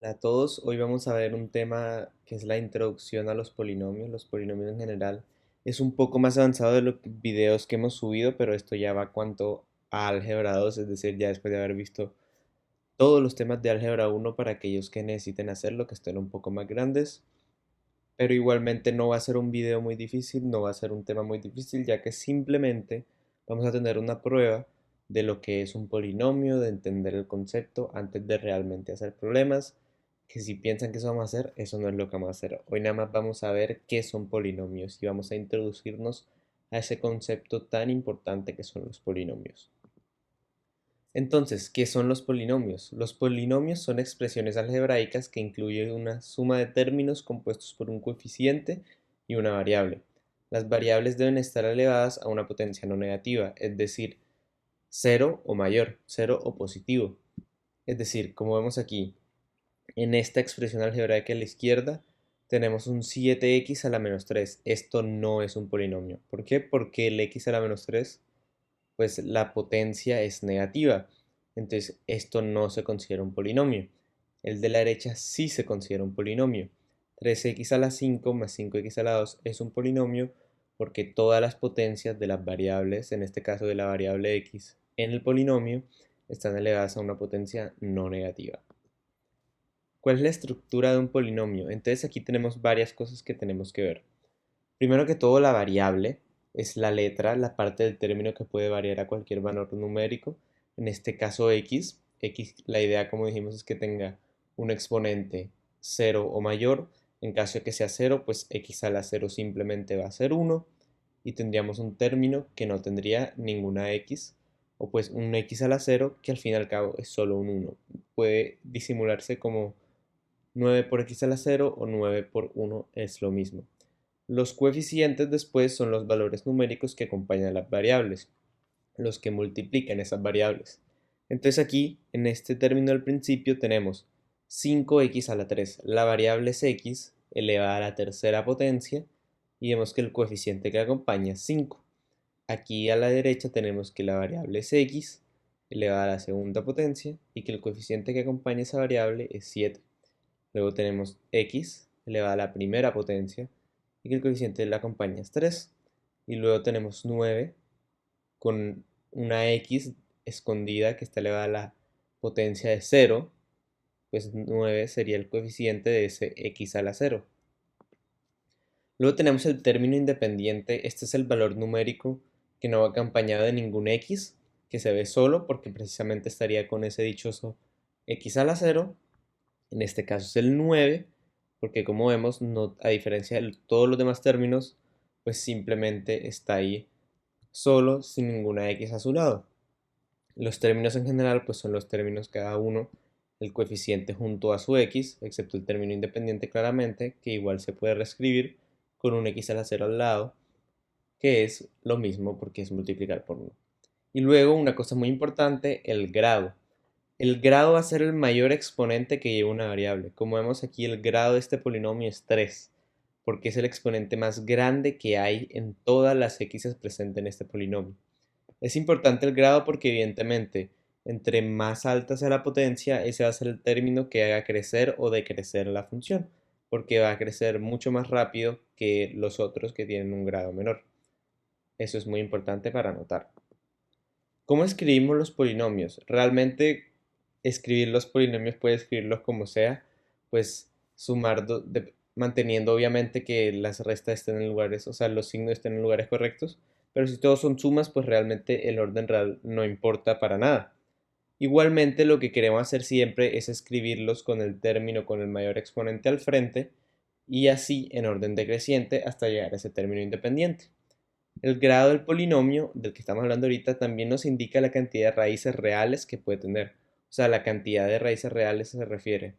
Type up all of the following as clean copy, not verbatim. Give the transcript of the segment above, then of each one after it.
Hola a todos, hoy vamos a ver un tema que es la introducción a los polinomios en general. Es un poco más avanzado de los videos que hemos subido, pero esto ya va cuanto a álgebra 2, es decir, ya después de haber visto todos los temas de álgebra 1 para aquellos que necesiten hacerlo, que estén un poco más grandes, pero igualmente no va a ser un video muy difícil, no va a ser un tema muy difícil, ya que simplemente vamos a tener una prueba de lo que es un polinomio, de entender el concepto antes de realmente hacer problemas, que si piensan que eso vamos a hacer, eso no es lo que vamos a hacer. Hoy nada más vamos a ver qué son polinomios y vamos a introducirnos a ese concepto tan importante que son los polinomios. Entonces, ¿qué son los polinomios? Los polinomios son expresiones algebraicas que incluyen una suma de términos compuestos por un coeficiente y una variable. Las variables deben estar elevadas a una potencia no negativa, es decir, cero o mayor, cero o positivo. Es decir, como vemos aquí, en esta expresión algebraica a la izquierda, tenemos un 7x a la menos 3. Esto no es un polinomio. ¿Por qué? Porque el x a la menos 3 pues la potencia es negativa. Entonces esto no se considera un polinomio. El de la derecha sí se considera un polinomio. 3x a la 5 más 5x a la 2 es un polinomio porque todas las potencias de las variables, en este caso de la variable x en el polinomio, están elevadas a una potencia no negativa. ¿Cuál es la estructura de un polinomio? Entonces aquí tenemos varias cosas que tenemos que ver. Primero que todo, la variable es la letra, la parte del término que puede variar a cualquier valor numérico. En este caso x. La idea, como dijimos, es que tenga un exponente cero o mayor. En caso de que sea cero, pues x a la 0 simplemente va a ser 1. Y tendríamos un término que no tendría ninguna x. O pues un x a la 0 que al fin y al cabo es solo un 1. Puede disimularse como 9 por x a la 0 o 9 por 1 es lo mismo. Los coeficientes después son los valores numéricos que acompañan las variables, los que multiplican esas variables. Entonces aquí, en este término del principio, tenemos 5x a la 3. La variable es x elevada a la tercera potencia y vemos que el coeficiente que acompaña es 5. Aquí a la derecha tenemos que la variable es x elevada a la segunda potencia y que el coeficiente que acompaña esa variable es 7. Luego tenemos x elevada a la primera potencia y que el coeficiente de la acompaña es 3. Y luego tenemos 9 con una x escondida que está elevada a la potencia de 0, pues 9 sería el coeficiente de ese x a la 0. Luego tenemos el término independiente, este es el valor numérico que no va acompañado de ningún x, que se ve solo porque precisamente estaría con ese dichoso x a la 0. En este caso es el 9, porque como vemos, no, a diferencia de todos los demás términos, pues simplemente está ahí solo sin ninguna x a su lado. Los términos en general pues son los términos cada uno, el coeficiente junto a su x, excepto el término independiente claramente, que igual se puede reescribir con un x a la 0 al lado, que es lo mismo porque es multiplicar por 1. Y luego una cosa muy importante, el grado. El grado va a ser el mayor exponente que lleva una variable. Como vemos aquí, el grado de este polinomio es 3, porque es el exponente más grande que hay en todas las x presentes en este polinomio. Es importante el grado porque evidentemente, entre más alta sea la potencia, ese va a ser el término que haga crecer o decrecer la función, porque va a crecer mucho más rápido que los otros que tienen un grado menor. Eso es muy importante para anotar. ¿Cómo escribimos los polinomios? Realmente escribir los polinomios puede escribirlos como sea, pues sumar, manteniendo obviamente que las restas estén en lugares, o sea, los signos estén en lugares correctos, pero si todos son sumas, pues realmente el orden real no importa para nada. Igualmente lo que queremos hacer siempre es escribirlos con el término con el mayor exponente al frente y así en orden decreciente hasta llegar a ese término independiente. El grado del polinomio del que estamos hablando ahorita también nos indica la cantidad de raíces reales que puede tener. O sea, la cantidad de raíces reales se refiere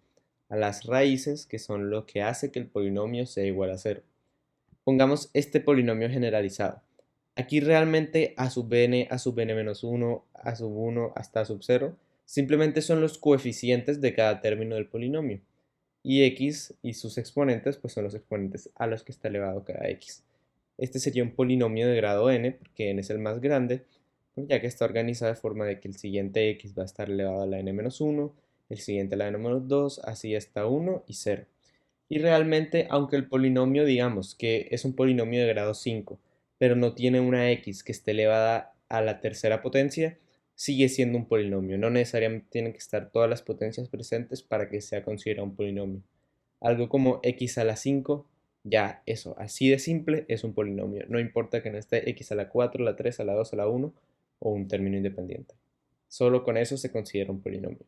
a las raíces, que son lo que hace que el polinomio sea igual a cero. Pongamos este polinomio generalizado. Aquí realmente a sub n, a sub n menos 1, a sub 1 hasta a sub 0, simplemente son los coeficientes de cada término del polinomio. Y x y sus exponentes pues son los exponentes a los que está elevado cada x. Este sería un polinomio de grado n, porque n es el más grande, ya que está organizado de forma de que el siguiente x va a estar elevado a la n-1, el siguiente a la número 2, así hasta 1 y 0. Y realmente, aunque el polinomio, digamos que es un polinomio de grado 5, pero no tiene una x que esté elevada a la tercera potencia, sigue siendo un polinomio. No necesariamente tienen que estar todas las potencias presentes para que sea considerado un polinomio. Algo como x a la 5, ya eso, así de simple, es un polinomio. No importa que no esté x a la 4, a la 3, a la 2, a la 1 o un término independiente. Solo con eso se considera un polinomio.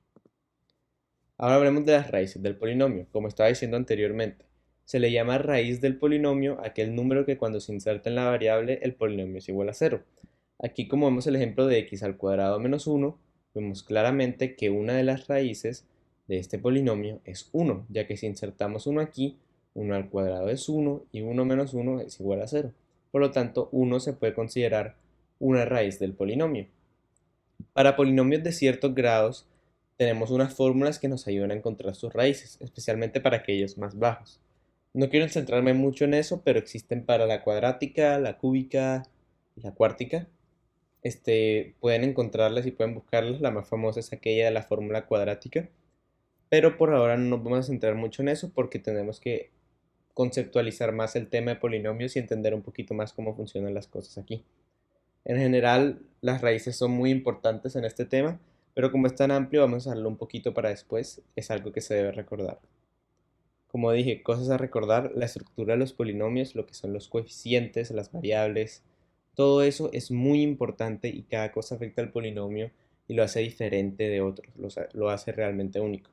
Ahora hablemos de las raíces del polinomio. Como estaba diciendo anteriormente, se le llama raíz del polinomio a aquel número que cuando se inserta en la variable el polinomio es igual a 0. Aquí, como vemos el ejemplo de x al cuadrado menos 1, vemos claramente que una de las raíces de este polinomio es 1, ya que si insertamos 1 aquí, 1 al cuadrado es 1 y 1 menos 1 es igual a 0. Por lo tanto, 1 se puede considerar una raíz del polinomio. Para polinomios de ciertos grados, tenemos unas fórmulas que nos ayudan a encontrar sus raíces, especialmente para aquellos más bajos. No quiero centrarme mucho en eso, pero existen para la cuadrática, la cúbica y la cuártica. Pueden encontrarlas y pueden buscarlas. La más famosa es aquella de la fórmula cuadrática. Pero por ahora no nos vamos a centrar mucho en eso porque tenemos que conceptualizar más el tema de polinomios y entender un poquito más cómo funcionan las cosas aquí. En general, las raíces son muy importantes en este tema, pero como es tan amplio, vamos a dejarlo un poquito para después. Es algo que se debe recordar. Como dije, cosas a recordar, la estructura de los polinomios, lo que son los coeficientes, las variables, todo eso es muy importante y cada cosa afecta al polinomio y lo hace diferente de otros, lo hace realmente único.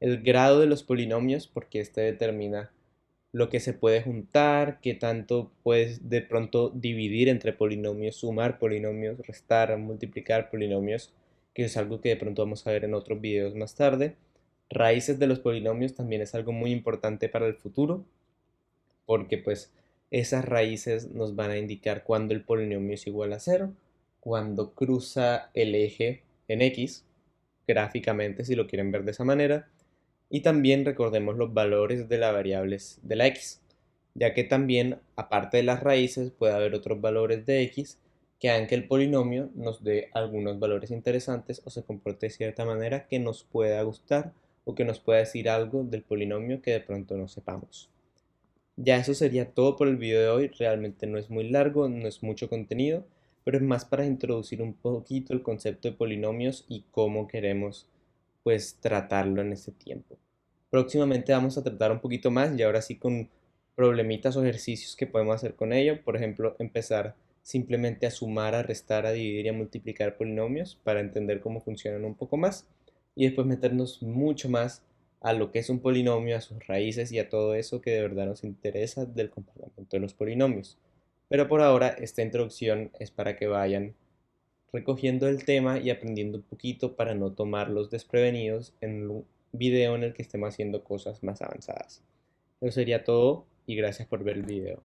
El grado de los polinomios, porque este determina lo que se puede juntar, qué tanto puedes de pronto dividir entre polinomios, sumar polinomios, restar, multiplicar polinomios, que es algo que de pronto vamos a ver en otros videos más tarde. Raíces de los polinomios también es algo muy importante para el futuro, porque pues esas raíces nos van a indicar cuándo el polinomio es igual a 0, cuando cruza el eje en x, gráficamente si lo quieren ver de esa manera, y también recordemos los valores de las variables de la x, ya que también, aparte de las raíces, puede haber otros valores de x que hagan que el polinomio nos dé algunos valores interesantes o se comporte de cierta manera que nos pueda gustar o que nos pueda decir algo del polinomio que de pronto no sepamos. Ya eso sería todo por el video de hoy. Realmente no es muy largo, no es mucho contenido, pero es más para introducir un poquito el concepto de polinomios y cómo queremos pues tratarlo en este tiempo. Próximamente vamos a tratar un poquito más y ahora sí con problemitas o ejercicios que podemos hacer con ello. Por ejemplo, empezar simplemente a sumar, a restar, a dividir y a multiplicar polinomios para entender cómo funcionan un poco más y después meternos mucho más a lo que es un polinomio, a sus raíces y a todo eso que de verdad nos interesa del comportamiento de los polinomios. Pero por ahora esta introducción es para que vayan recogiendo el tema y aprendiendo un poquito para no tomarlos desprevenidos en un video en el que estemos haciendo cosas más avanzadas. Eso sería todo y gracias por ver el video.